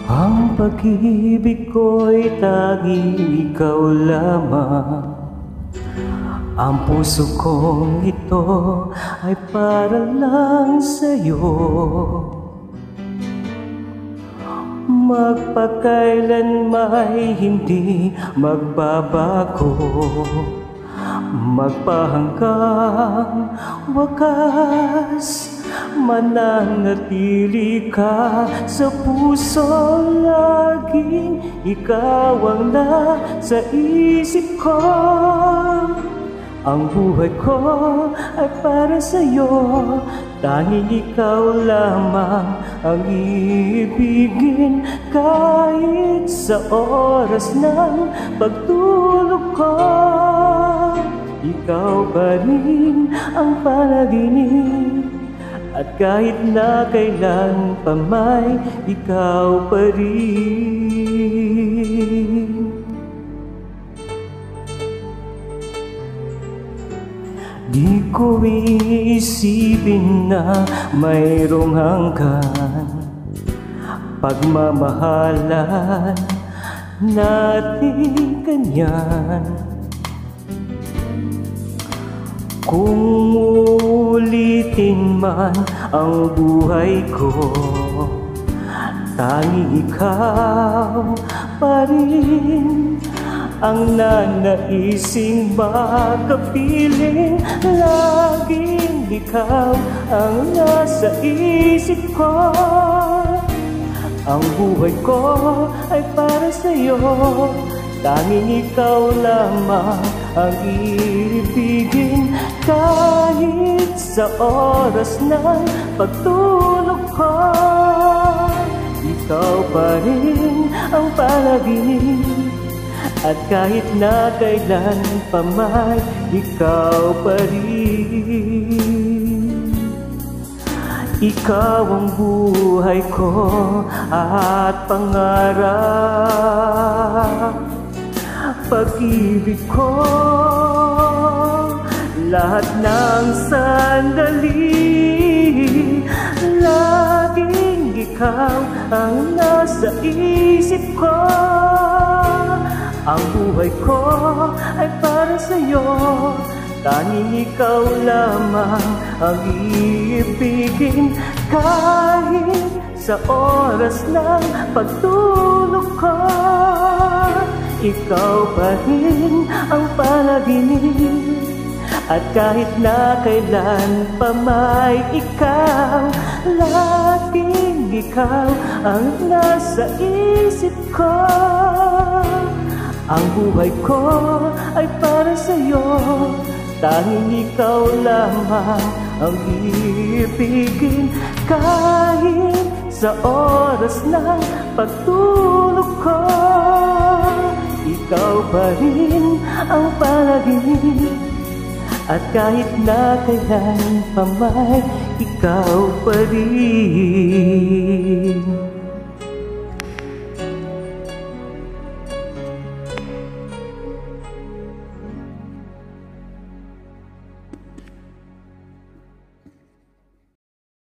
Ang pag-ibig ko'y tanging ikaw lamang. Ang puso kong ito ay para lang sa'yo. Magpakailanmay hindi magbabago, magpahanggang wakas. Mananatili ka sa puso, laging ikaw ang nasa isip ko. Ang buhay ko ay para sa'yo, tanging ikaw lamang ang ibigin. Kahit sa oras ng pagtulog ko, ikaw pa rin ang panaginip. At kahit na kailan pa may ikaw pa rin. Di ko iisipin na mayroong hanggan pagmamahalan natin ganyan. Kung ulitin man ang buhay ko, tanging ikaw pa rin ang nanaising makapiling. Laging ikaw ang nasa isip ko. Ang buhay ko ay para sa'yo, tanging ikaw lamang ang ibigin. Kahit sa oras ng pagtulog ko, ikaw pa rin ang panaginip. At kahit na kailan pa may ikaw pa rin. Ikaw ang buhay ko at pangarap, pag-ibig ko, lahat ng sandali. Laging ikaw ang nasa isip ko. Ang buhay ko ay para sa'yo, tanging ikaw lamang ang ibigin. Kahit sa oras ng pagtulog ko, ikaw pa rin ang panaginip. At kahit na kailan pa may ikaw, laging ikaw ang nasa isip ko. Ang buhay ko ay para sa'yo, tanging ikaw lamang ang ibigin. Kahit sa oras ng pagtulog ko, ikaw pa rin ang panaginip. At kahit na kailan pa may ikaw pa rin.